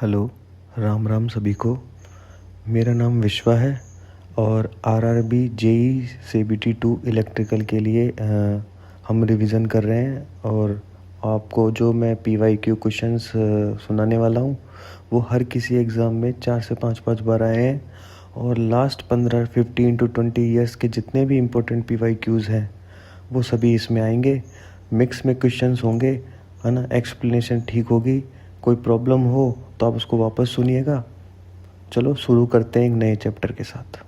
Hello, Ram Ram सभी को। मेरा नाम विश्वा है और आरआरबी जेई सीबीटी 2 इलेक्ट्रिकल के लिए हम रिवीजन कर रहे हैं। और आपको जो मैं पीवाईक्यू क्वेश्चंस सुनाने वाला हूँ वो हर किसी एग्ज़ाम में 4 से 5 बार आए हैं। और लास्ट 15 टू 20 ईयर्स के जितने भी इम्पोर्टेंट पीवाईक्यूज़ हैं वो सभी इसमें आएंगे। मिक्स में क्वेश्चंस होंगे, है ना। एक्सप्लेनेशन ठीक होगी। कोई प्रॉब्लम हो तो आप उसको वापस सुनिएगा। चलो शुरू करते हैं एक नए चैप्टर के साथ।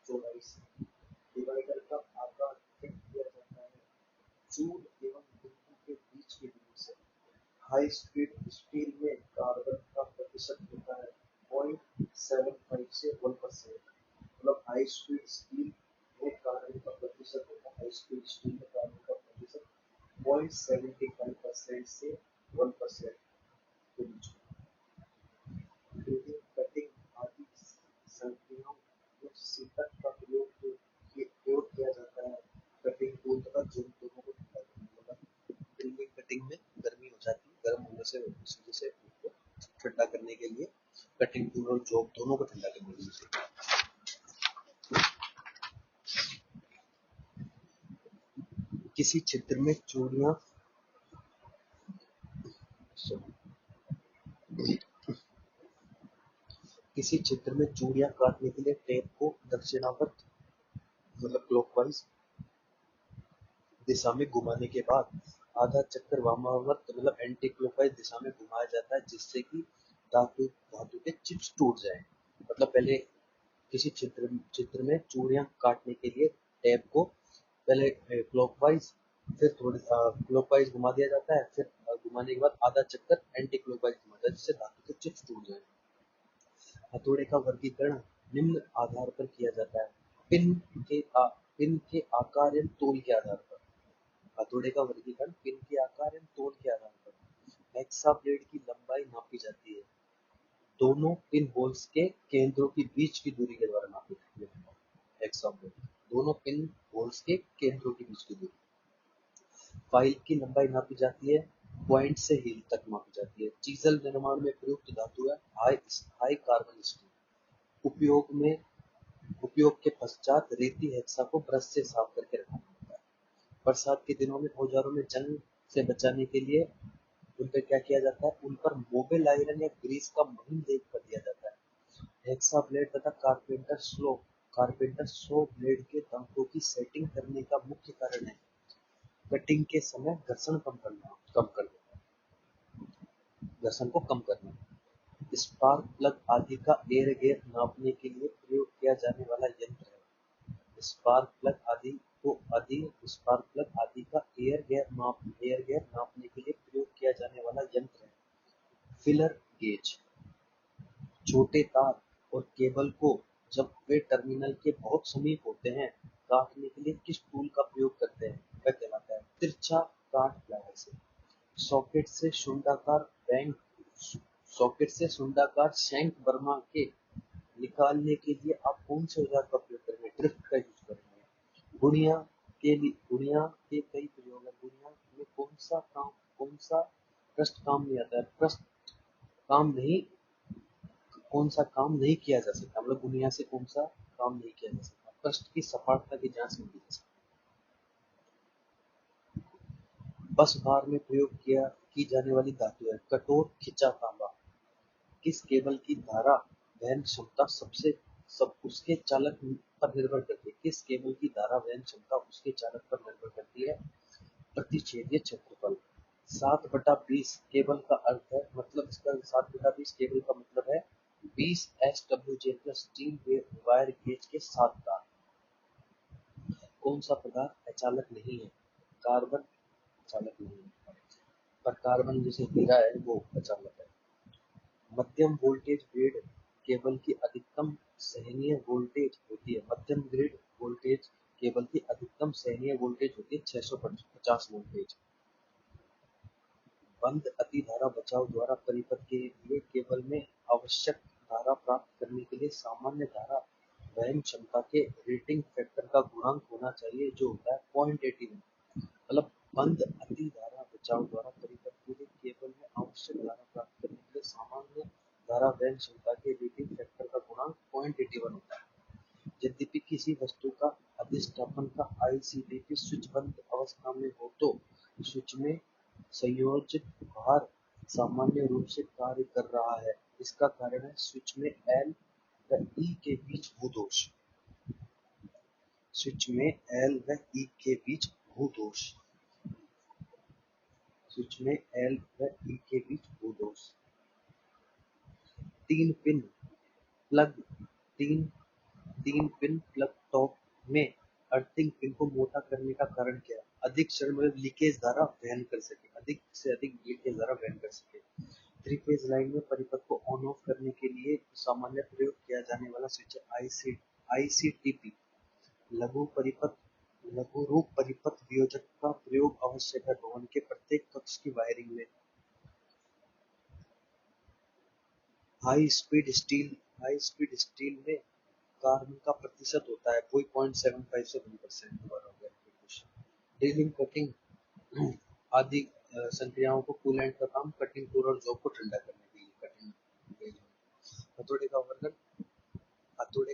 चौड़ाई से। डिवाइडर का आकार तय किया जाता है चूड़ एवं बिंदु के बीच की दूरी से। हाई स्पीड स्टील में कार्बन का प्रतिशत होता है 0.75 से 1%। मतलब हाई स्पीड स्टील में कार्बन का प्रतिशत होता है, हाई स्पीड स्टील में कार्बन का प्रतिशत 0.75% से 1% के बीच में। ग्रेडिंग, कटिंग आदि संक्रियाओं में शीतक का प्रयोग किया जाता है। कटिंग टूल तथा जोन दोनों को ठंडा करने के बाद ड्रिलिंग कटिंग में गर्मी हो जाती है, गर्म होने से इस वजह से उसको ठंडा करने के लिए कटिंग टूल और जॉब दोनों को ठंडा करने के लिए। किसी क्षेत्र में चूड़ियां किसी क्षेत्र में चूड़ियां काटने के लिए टेप को दक्षिणावर्त मतलब क्लॉकवाइज दिशा में घुमाने के बाद आधा चक्कर वामावर्त मतलब एंटी क्लॉकवाइज दिशा में घुमाया जाता है, जिससे कि धातु के चिप्स टूट जाएं। मतलब पहले किसी चित्र में चूड़ियां काटने के लिए टेप को पहले क्लॉकवाइज फिर थोड़ी क्लॉकवाइज घुमा दिया जाता है, फिर घुमाने के बाद आधा चक्कर एंटी क्लॉकवाइज घुमा जाता है, जिससे धातु के चिप्स टूट जाएं। हथौड़े का वर्गीकरण निम्न आधार पर किया जाता है। पिन के आकार एवं तोल के आधार पर। हथौड़े का वर्गीकरण पिन के आकार एवं तोल के आधार पर। हेक्सा ब्लेड की लंबाई नापी जाती है दोनों पिन होल्स के केंद्रों के बीच की दूरी के द्वारा नापी जाती है। हेक्सा ब्लेड दोनों पिन होल्स के केंद्रों के बीच की दूरी। फाइल की लंबाई नापी जाती है पॉइंट से हील तक मापी जाती है। चीजल निर्माण में प्रयुक्त धातु है हाई कार्बन स्टील। उपयोग के पश्चात रेती हेक्सा को ब्रश से साफ करके रखना होता है। बरसात के दिनों में औजारों में जंग से बचाने के लिए उन पर क्या किया जाता है, उन पर मोबिल आयरन या ग्रीस का महीन लेप कर दिया जाता है। हेक्सा ब्लेड तथा कारपेंटर सो ब्लेड के दांतों की सेटिंग करने का मुख्य कारण है कटिंग के समय घर्षण कम करना। स्पार्क प्लग आदि का एयर गैप नापने के लिए प्रयोग किया जाने वाला यंत्र है। स्पार्क प्लग आदि का एयर गैप नापने के लिए प्रयोग किया जाने वाला यंत्र है। फिलर गेज छोटे तार और केबल को जब वे टर्मिनल के बहुत समीप होते हैं काटने के लिए किस टूल का प्रयोग करते हैं वह कहलाता है तिरछा काट प्लायर से। सॉकेट से शुंडाकार शैंक बर्मा के निकालने के लिए आप कौन से औजार का प्रयोग करेंगे? ड्रिफ्ट का यूज करेंगे। गुड़िया के कई प्रयोग है। गुड़िया में कौन सा प्रश्न काम नहीं आता है? कौन सा काम नहीं किया जा सकता, मतलब गुड़िया से कौन सा काम नहीं किया जा सकता? पृष्ठ की सपाटता की जांच नहीं की जा सकती। बस बार में प्रयोग की जाने वाली धातु है कठोर खिंचा तांबा। किस केबल की धारा वहन क्षमता उसके चालक पर निर्भर करती है? किस केबल की धारा वहन क्षमता उसके चालक पर निर्भर करती है? प्रतिच्छेदीय क्षेत्रफल। 7/20 केबल का अर्थ है, मतलब इसका 7/20 केबल का मतलब है 20 SWJ plus steel wire gauge के 7 तार। कौन सा पदार्थ अचालक नहीं है? कार्बन अचालक नहीं है, पर कार्बन जैसे हीरा है वो अचालक है। मध्यम वोल्टेज ग्रेड केबल की अधिकतम सहनीय वोल्टेज होती है। मध्यम ग्रेड वोल्टेज केबल की अधिकतम सहनीय वोल्टेज होती है 650 वोल्टेज। बंद अतिधारा बचाव द्वारा परिपथ के लिए केबल में आवश्यक धारा प्राप्त करने के लिए सामान्य धारा वहन क्षमता के रेटिंग फैक्टर का गुणांक होना चाहिए जो होता है 0.81। मतलब बंद अतिधारा बचाव द्वारा परिपथ के लिए केबल में आवश्यक धारा प्राप्त करने के लिए सामान्य धारा वहन क्षमता के रेटिंग फैक्टर का गुणांक 0.81 होता है। यद्यपि किसी वस्तु का अधिष्ठापन का ICDP स्विच बंद अवस्था में हो तो स्विच में संयोजित भार सामान्य रूप से कार्य कर रहा है। इसका कारण है स्विच में L व E के बीच भूदोष। स्विच में L व E के बीच भूदोष। स्विच में L व E के बीच भूदोष। 3 pin plug 3 3 pin plug top में अर्थिंग पिन को मोटा करने का कारण क्या है? अधिक क्षण में लीकेज धारा वहन कर सके, अधिक से अधिक लीकेज धारा वहन कर सके। थ्री फेज लाइन में परिपथ को ऑन ऑफ करने के लिए सामान्य प्रयोग किया जाने वाला स्विच है आईसीटीपी। लघु परिपथ लघु रूप परिपथ वियोजक का प्रयोग आवश्यक है भवन के प्रत्येक कक्ष की वायरिंग में। हाई स्पीड स्टील में कार्बन का प्रतिशत होता है वही 0.75 से 1% ड्रिलिंग कटिंग आदि संक्रियाओं को कूलेंट का काम कटिंग टूल और जॉब को ठंडा करने के लिए कटिंग। हथौड़े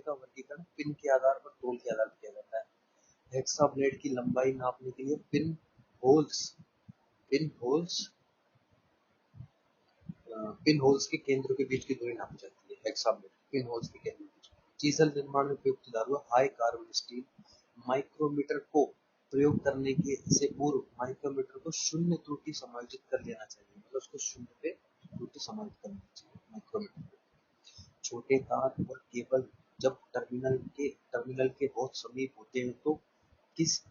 का वर्गीकरण पिन के आधार पर तोल के आधार पर किया जाता है। हेक्सा ब्लेड की लंबाई नापने के लिए पिन होल्स पिन होल्स के केंद्रों के बीच की दूरी नापी जाती है। हेक्सा ब्लेड पिन होल्स के केंद्रों के बीच। चीजल निर्माण में प्रयुक्त धातु हाई कार्बन स्टील। माइक्रोमीटर को प्रयोग करने के से पूर्व माइक्रोमीटर को शून्य त्रुटि समायोजित कर लेना चाहिए, मतलब उसको शून्य पे त्रुटि समायोजित करना चाहिए माइक्रोमीटर को। छोटे तार और केबल जब टर्मिनल के बहुत समीप होते हैं तो किस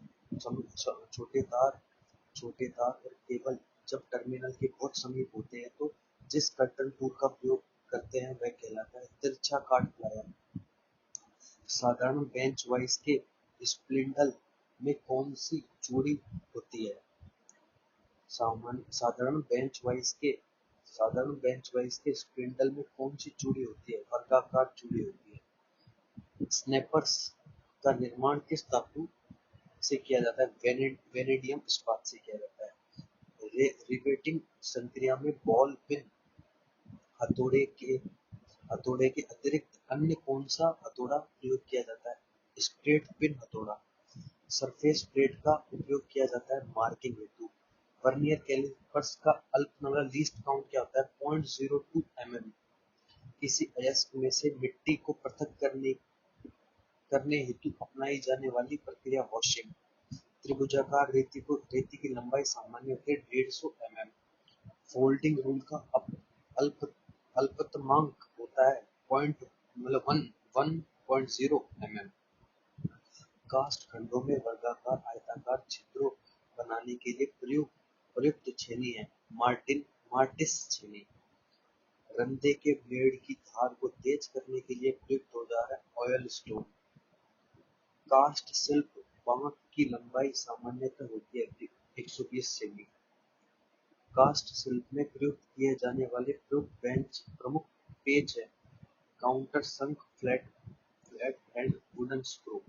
छोटे तार और केबल जब टर्मिनल के बहुत समीप होते हैं तो जिस कटर टूल का प्रयोग करते हैं वह कहलाता है तिरछा काट प्लायर। साधारण बेंच वाइज के स्पिंडल में कौन सी चूड़ी होती है? साधारण बेंच वाइज के स्पिंडल में कौन सी चूड़ी होती है? वर्गाकार चूड़ी होती है। स्नैपर्स का निर्माण किस धातु से किया जाता है? वेनेडियम इस्पात से किया जाता है। रिवेटिंग संक्रिया में बॉल पिन हथौड़े के अतिरिक्त अन्य कौन सा हथौड़ा प्रयोग किया जाता है? स्ट्रेट पिन हथौड़ा। सरफेस प्लेट का उपयोग किया जाता है मार्किंग हेतु। वर्नियर कैलिपर्स का अल्पतमांक लीस्ट काउंट क्या होता है? 0.02 mm। किसी अयस्क में से मिट्टी को पृथक करने हेतु अपनाई जाने वाली प्रक्रिया वॉशिंग। त्रिभुजाकार रेती की लंबाई सामान्य होती है 150 mm। फोल्डिंग रूल का अल्प अल्पतमांक होता है 1.0 mm। कास्ट खंडों में वर्गाकार आयताकार छिद्रों बनाने के लिए प्रयुक्त छेनी है मार्टिस छेनी। रंधे के ब्लेड की धार को तेज करने के लिए प्रयुक्त औजार है ऑयल स्टोन। कास्ट शिल्प बांक की लंबाई सामान्यतः होती है 120 सेमी। कास्ट शिल्प में प्रयुक्त किए जाने वाले प्रमुख पेच है counter sunk flat and wooden screw.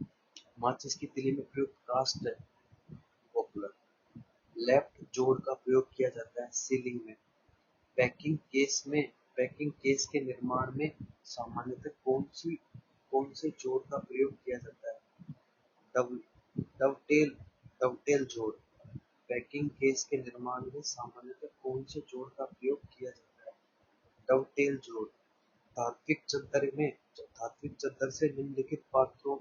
माचिस की तिली में प्रयुक्त कास्ट है पॉपुलर। लेफ्ट जोड़ का प्रयोग किया जाता है सीलिंग में। पैकिंग केस के निर्माण में सामान्यतः कौन से जोड़ का प्रयोग किया जाता है? डवटेल जोड़। पैकिंग केस के निर्माण में सामान्यतः कौन से जोड़ का प्रयोग किया जाता है? डवटेल जोड़। धात्विक चद्दर से निम्नलिखित पात्रों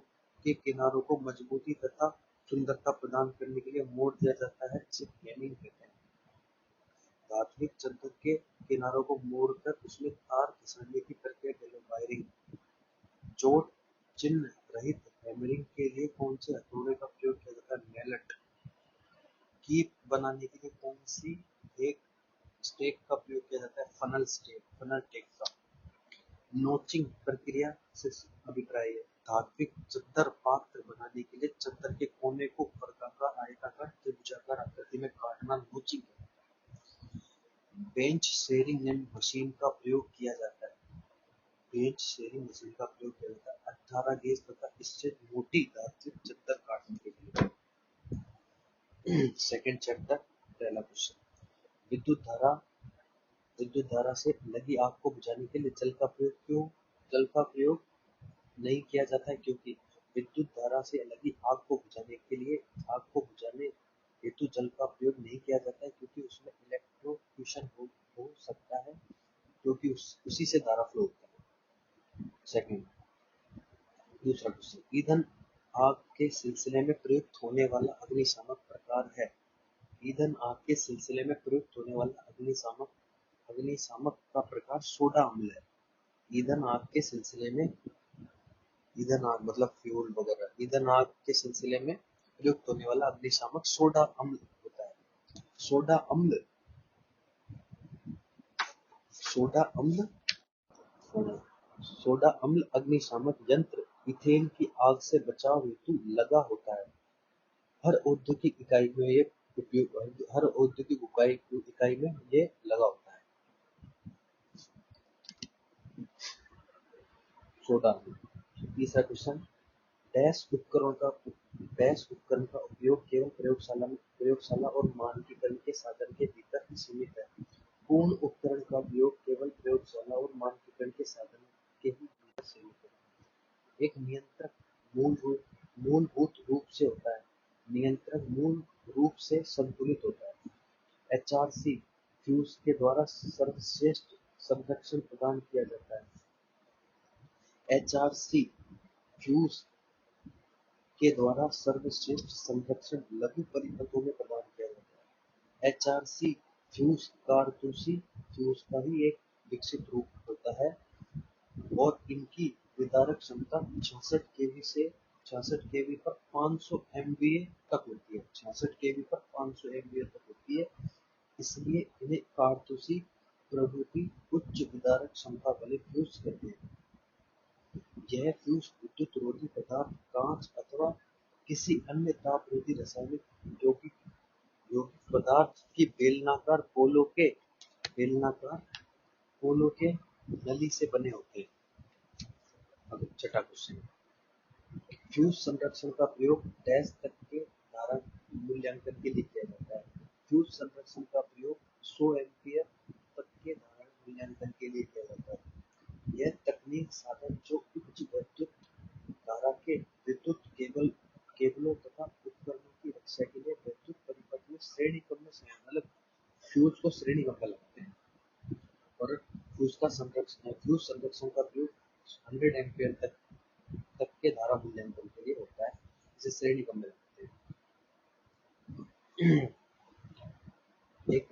के किनारों को मजबूती तथा सुंदरता प्रदान करने के लिए मोड़ दिया जाता है, जिसे फ्रेमिंग कहते हैं। धात्विक चद्दर के किनारों को मोड़कर उसमें तार घिसने की प्रक्रिया वायरिंग। चोट चिन्ह रहित हैमरिंग के लिए कौन से हथौड़े का प्रयोग किया जाता है? मैलेट। कीप बनाने के लिए कौन सी एक स्टेक का प्रयोग किया जाता है? फनल टेक का। नोचिंग प्रक्रिया से अभिप्राय है धात्विक चद्दर पात्र बनाने के लिए चद्दर के कोने को वर्गाकार आयताकार त्रिभुजाकार आकृति में काटना नोचिंग है। बेंच शेयरिंग मशीन का प्रयोग किया जाता है 18 गेज तथा इससे मोटी धात्विक चद्दर काटने के लिए। सेकंड चैप्टर पहला क्वेश्चन। विद्युत धारा से लगी आग को बुझाने के लिए जल का प्रयोग नहीं किया जाता है क्योंकि विद्युत धारा से लगी आग को बुझाने हेतु जल का प्रयोग नहीं किया जाता है क्योंकि उसमें इलेक्ट्रोक्यूशन हो सकता है क्योंकि उसी से धारा फ्लो होता है। सेकंड दूसरा क्वेश्चन। ईंधन आग के सिलसिले में प्रयुक्त होने वाला अग्निशामक प्रकार है। ईंधन आग के सिलसिले में प्रयुक्त होने वाला अग्निशामक का प्रकार सोडा अम्ल है। ईंधन आग के सिलसिले में ईंधन आग मतलब फ्यूल वगैरह, ईंधन आग के सिलसिले में प्रयुक्त होने वाला अग्निशामक सोडा अम्ल होता है। सोडा अम्ल सोडा अम्ल सोडा अम्ल अग्निशामक यंत्र इथेन की आग से बचाव हेतु लगा होता है। हर औद्योगिक इकाई में ये हर औद्योगिक इकाई में ये लगा होता है। सोडा अम्ल। तीसरा क्वेश्चन, डैश उपकरण का उपयोग केवल प्रयोगशाला और मानकीकरण के साधन के भीतर ही सीमित है। पूर्ण उपकरण का उपयोग केवल प्रयोगशाला और मानकीकरण के साधन के ही भीतर सीमित है। एक नियंत्रक मूलभूत रूप से होता है। नियंत्रक मूल रूप से संतुलित होता है। एचआरसी फ्यूज के द्वारा सर्वश्रेष्ठ संरक्षण प्रदान किया जाता है। एचआरसी फ्यूज के द्वारा सर्वश्रेष्ठ संरक्षण लघु परिपथों में प्रदान किया जाता है। एचआरसी फ्यूज कारतूसी फ्यूज का ही एक विकसित रूप होता है और इनकी विदारक क्षमता 66 केवी पर 500 एमवीए तक होती है। 66 केवी पर 500 एमवीए तक होती है, इसलिए इन्हें कारतूसी प्रभृति उच्च विदारक क्षमता वाले फ्यूज कहते हैं। यह फ्यूज विद्युत रोधी पदार्थ, कांच अथवा किसी अन्य तापरोधी रासायनिक यौगिक पदार्थ की बेलनाकार पोलों के नली से बने होते हैं। अब छठा क्वेश्चन, फ्यूज संरक्षण का प्रयोग डैश तक के धारा मूल्यांकन के लिए किया जाता है। फ्यूज संरक्षण का प्रयोग 100 एम्पीयर तक के धारा मूल्यांकन के लिए किया जाता है। यह तकनीक साधन जो उच्च विद्युत धारा के विद्युत केबलों तथा उपकरणों की रक्षा के लिए विद्युत परिपथ में श्रेणीक्रम में मतलब फ्यूज को श्रेणीक्रम में लगाते हैं। और फ्यूज संरक्षण का प्रयोग 100 एम्पीयर तक के धारा मूल्यांकन के लिए होता है, इसे श्रेणीक्रम में लगाते हैं। एक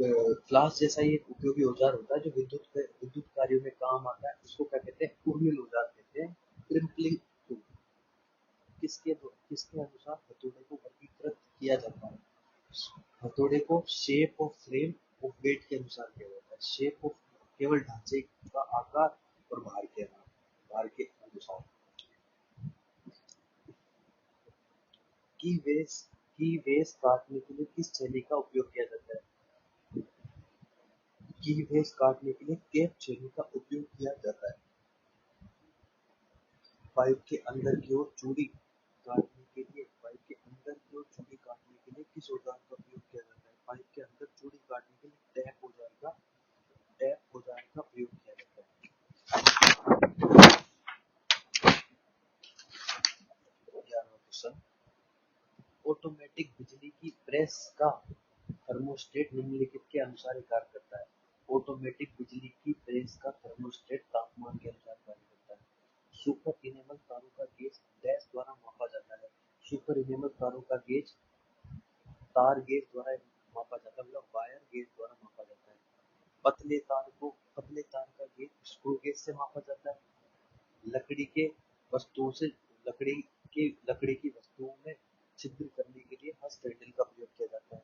फ्लास जैसा ही एक उपयोगी औजार होता है जो विद्युत कार्यों में काम आता है, उसको क्या कहते हैं? उर्मिल औजार कहते हैं। क्रिम्पलिंग टूल। किसके अनुसार हथौड़े को वर्गीकृत किया जाता है? हथौड़े को shape of frame of weight के अनुसार किया जाता है। शेप ऑफ केवल ढांचे का आकार और भार के अनुसार। की वेस काटने के लिए किस छेनी का उपयोग किया जाता है? की वेस काटने के लिए टेप छेनी का उपयोग किया जाता है। पाइप के अंदर की ओर चूड़ी काटने के लिए किस औजार का उपयोग किया जाता है? पाइप के अंदर चूड़ी काटने के लिए टैप औजार का प्रयोग किया जाता है। 11वां क्वेश्चन, ऑटोमेटिक बिजली की प्रेस का थर्मोस्टेट निम्नलिखित के अनुसार कार्य करता है। ऑटोमेटिक बिजली की प्रेस का थर्मोस्टेट तापमान के अनुसार कार्य करता है। सुपर इनेबल तारों का गेज डैश द्वारा मापा जाता है। सुपर इनेबल तारों का गेज तार गेज द्वारा मापा जाता है, मतलब वायर गेज द्वारा मापा जाता है। पतले तार का गेज स्क्रू गेज से मापा जाता है। लकड़ी की वस्तुओं में छिद्र करने के लिए हस्त हैंडल का प्रयोग किया जाता है।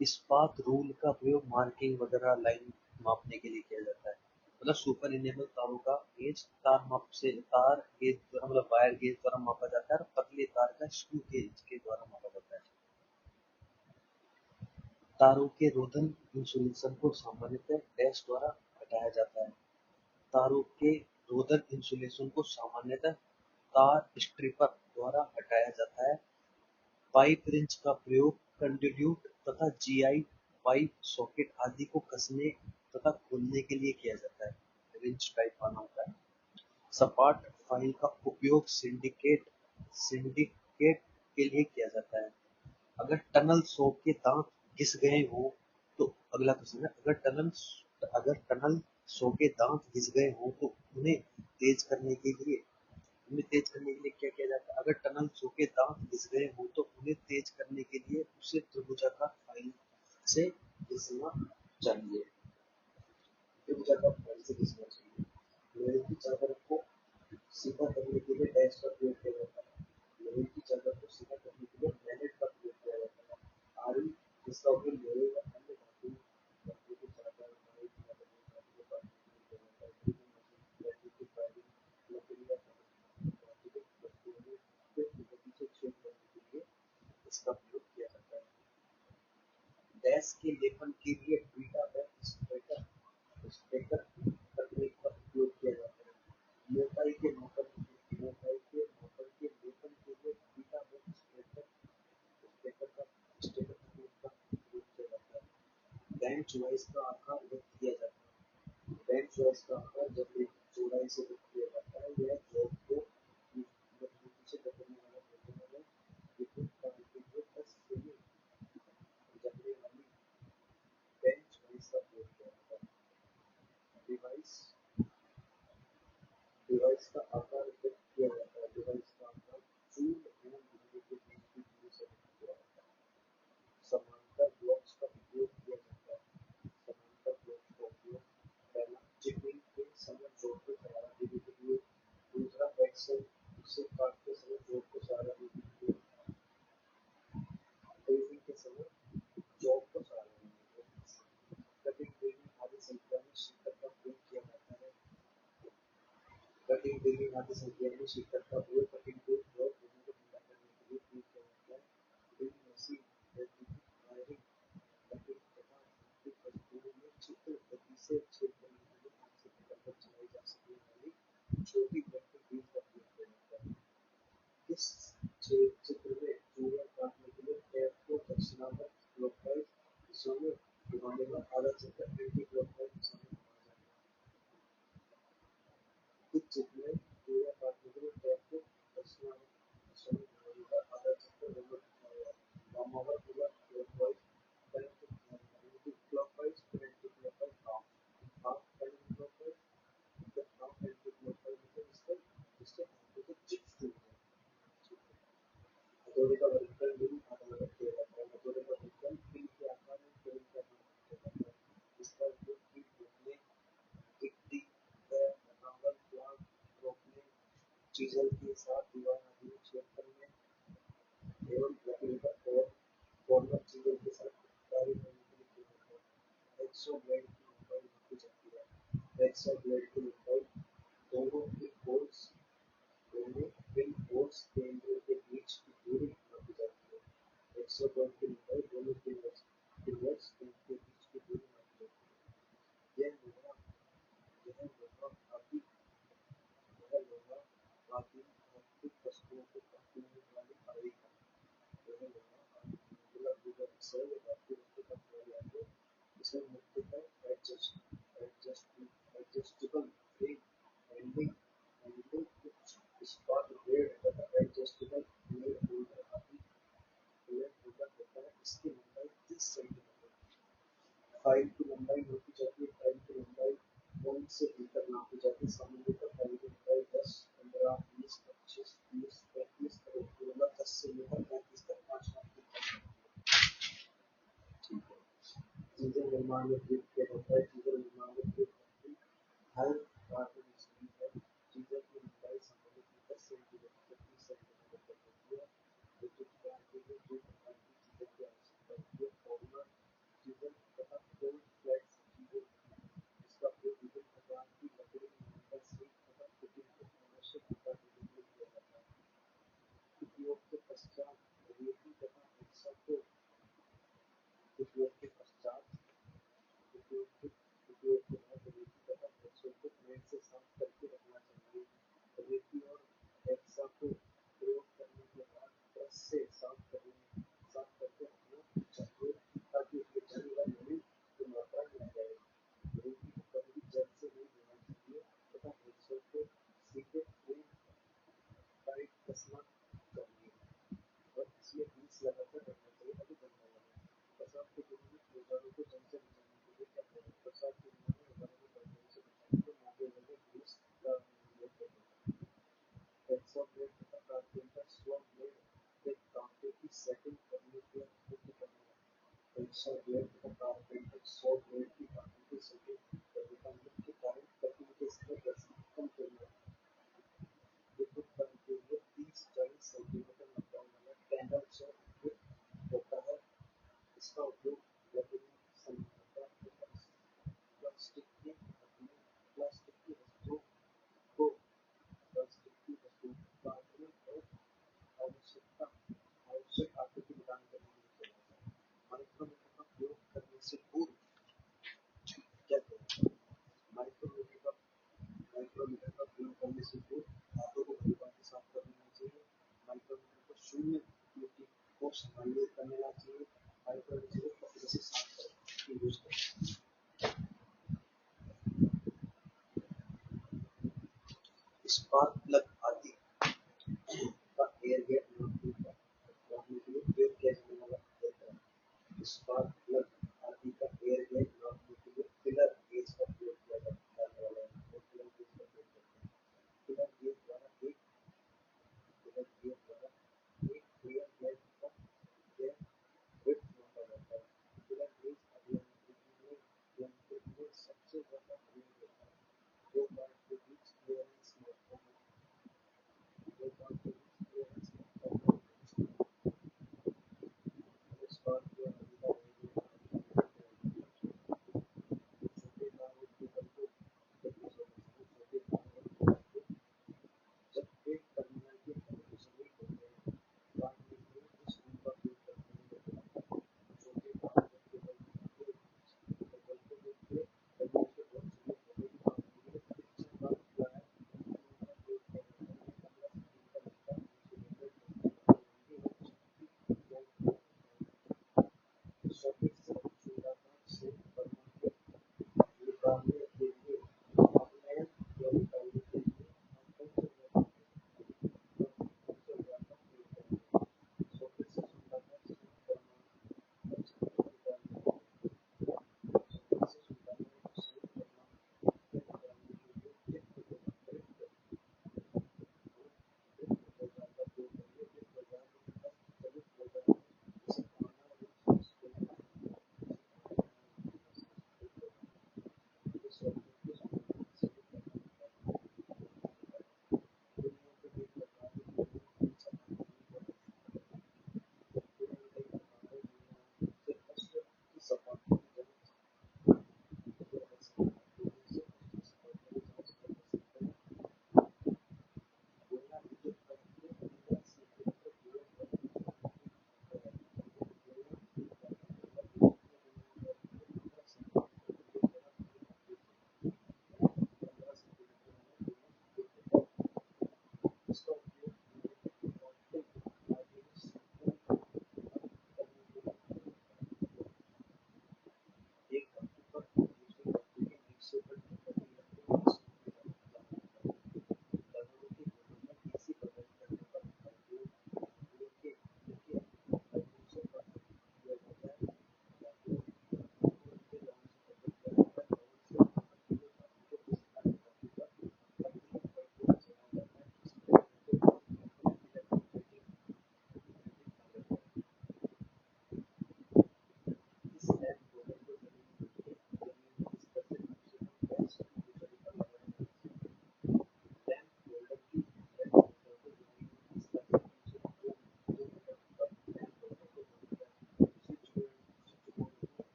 इस्पात रूल का प्रयोग मार्किंग वगैरह लाइन मापने के लिए किया जाता है। मतलब सुपर इनेबल तारों का गेज तार गेज द्वारा मतलब वायर गेज द्वारा मापा जाता है और पतले तार का स्क्रू गेज के द्वारा मापा जाता है। तारों के रोधन इंसुलेशन को सामान्यतः डैश द्वारा हटाया जाता है। तारों के रोधन इंसुलेशन को सामान्यतः तार स्ट्रिपर द्वारा हटाया जाता है। पाइप रिंच का प्रयोग कंडक्टिव तथा जीआई पाइप सॉकेट आदि को कसने तथा खोलने के लिए किया जाता है। रिंच टाइप आना होता है। सपाट फाइल का उपयोग सिंडिकेट के लिए किया जाता है। अगर टनल सो के दांत घिस गए हो तो अगला क्वेश्चन है, अगर टनल सो के दांत घिस गए हो तो उन्हें तेज करने के लिए क्या किया जाता है? अगर टनल सो के दांत घिस गए हो तो उन्हें तेज करने के लिए उसे त्रिभुजाकार फाइल से घिसना चाहिए। त्रिभुजाकार फाइल से घिसना चाहिए। लोहे की चादर को सीधा करने के लिए डैश का प्रयोग किया जाता है। लोहे की जगह को सीधा करने के लिए मैग्नेट का प्रयोग किया जाता है। आरी जिसका उपयोग लोहे व अन्य धातु को ज्यादा लंबाई की धातु को काटने के लिए किया जाता है। ड्रिलिंग मशीन, फायरिंग, लकड़ी या धातु के वस्तुओं में तेज गति से छेद करने के लिए इसका प्रयोग किया जाता है। डैश के लेखन के लिए बीटा व स्टेकर तकनीक का उपयोग किया जाता है। मोटाई के मापन के लेखन के लिए बीटा व स्टेकर तकनीक का उपयोग किया जाता है। बेंच वाइज का आकार व्यक्त किया जाता है। बेंच वाइज का आकार जब एक चौड़ाई से व्यक्त किया जाता है, यह जॉब को मजबूती से पकड़ने वाला होता है। विद्युत तार के लिए 10 सेमी जमने वाली बेंच वाइज का प्रयोग किया जाता है। डिवाइस का आकार व्यक्त किया जाता है। डिवाइस का आकार चूल एवं बिजली के बीच की दूरी से व्यक्त किया जाता है। समांतर ब्लॉक्स का उपयोग किया जाता है। समांतर ब्लॉक्स का उपयोग पहला चिपिंग के समय जोड़ को सहारा देने के लिए, दूसरा एक्सेल से काटते समय जोड़ को सहारा देने के लिए, ड्रिलिंग के समय जॉब को सहारा देने के लिए। कटिंग, ड्रिलिंग आदि संख्या में शीतल का प्रयोग किया जाता है। कटिंग, ड्रिलिंग आदि संख्या में शीतल का प्रयोग कटिंग को और दोनों को ठंडा करने के लिए प्रयोग किया जाता है। ड्रिलिंग मशीन, वैद्युतिक वायरिंग, कटिंग तथा यांत्रिक वस्तुओं में छिद्र गति से छेद करने के लिए हाथ से पकड़कर चलाई जा सकने वाली छोटी इलेक्ट्रिक व्हील का प्रयोग किया जाता है। इस चित्र में चूड़ियां काटने के लिए टैप को दक्षिणावर्त क्लॉकवाइज दिशा में घुमाने का आधा चक्कर एंटी क्लॉकवाइज दिशा में घुमाया जाता है। इस चित्र में चूड़ियां काटने के लिए टैप को दक्षिणावर्त दिशा में घुमाने का आधा चक्कर रोबोट दिखाया गया है। वामावर्त या क्लॉकवाइज एंटी क्लॉकवाइज फिर anti clockwise half anti clockwise फिर हाफ एंटी क्लॉकवाइज मतलब इससे धातु के चिप्स टूट जाते हैं। हथौड़े का वर्गीकरण भी अलग अलग किया जाता है। हथौड़े का वर्गीकरण कील के आकार में फ्रेम का निर्माण किया जाता है। इसका उपयोग कील रोकने, गिट्टी व बनावट प्लांट रोकने, चीजल के साथ दीवार आदि में छेद करने एवं लकड़ी का कॉर्नर चीजल के साथ कार्य करने के लिए किया जाता है। हैक्सॉ ब्लेड की लंबाई नापी जाती है। हैक्सॉ ब्लेड की लंबाई दोनों पिन होल्स केंद्रों के बीच की दूरी नापी जाती है। हैक्सॉ ब्लेड की लंबाई दोनों पिन होल्स केंद्र के बीच की दूरी नापी जाती है। यह लोहा आदि धातुक वस्तुओं को काटने वाली आरी है। यह लोहा आदि धातु या धातु वस्तु काटने वाली आरी है। इसे मुख्यतः एडजस्टेबल फ्रेम, हैंडलिंग, उच्च इस्पात ब्लेड तथा एडजस्टेबल ब्लेड होल्डर होता है। इसकी लंबाई 30 सेंटीमीटर है। फाइल की लंबाई नापी जाती है। फाइल की लंबाई 1 से मीटर नापी जाती है। सामान्यतः फाइल की लंबाई 10, 15, 20, 25, 30, 35 और 10 से लेकर 35 तक 5 नापी जाती है। चीजें निर्माण में प्रयोग किया जाता है। चीजें निर्माण में प्रयोग करती हर कार्बन मशीन है। चीजें की लंबाई सामान्यतः 10 सेंटीमीटर से 30 सेंटीमीटर तक होती है। विद्युत तार के लिए 2 प्रकार की चीजें की आवश्यकता होती है। फॉर्मर चीजें तथा कोल्ड फ्लैट चीजें, इसका प्रयोग विभिन्न प्रकार की लकड़ी, मेटल शीट तथा फिटिंग को आवश्यक आकार देने के लिए किया जाता है। उपयोग के पश्चात रेती तथा हेक्सा को उपयोग के पश्चात उपयोग के बाद रेती तथा हेक्सा को प्लेट से साफ करके रखना चाहिए। रेती और हेक्सा को प्रयोग करने के बाद ब्रश से साफ करके रखना चाहिए ताकि उसमें जंग व नमी की मात्रा मिल जाए। रेती को कभी जल से नहीं धोना चाहिए तथा हेक्सा को सीधे फ्रेम टाइट कसना चाहिए और इसमें ग्रीस लगाकर रखना चाहिए ताकि जंग न लगे। बरसात के दिनों में औजारों को जंग से बचाने के लिए क्या करें? बरसात के दिनों में औजारों को जंग से बचाने के लिए मोटे लगे ग्रीस का उपयोग करें। हेक्सा ब्लेड आवश्यकता आवश्यक आकृति प्रदान करने के लिए किया जाता है। माइक्रोमीटर का प्रयोग करने से पूर्व क्या किया जाता है? माइक्रोमीटर का माइक्रोमीटर का प्रयोग करने से पूर्व धातु को भली भांति साफ कर लेना चाहिए। माइक्रोमीटर को शून्य त्रुटि को संभालित कर लेना चाहिए। माइक्रोमीटर को कपड़े से साफ करके यूज करना। स्पार्क प्लग आदि का एयर गैप रोकने के लिए प्रयोग किया जाने वाला यंत्र है। स्पार्क प्लग आदि का एयर गैप रोकने के लिए फिलर गेज का प्रयोग किया जाने वाला यंत्र है। फिलर गेज का प्रयोग करते हैं। फिलर गेज द्वारा एक एयर गैप का एयर विड्थ मापा जाता है। फिलर गेज अभियांत्रिकी में सबसे ज्यादा प्रयोग होता है। दो पार्ट के बीच क्लियरेंस मापता है।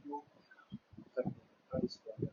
उपयोग करते हैं।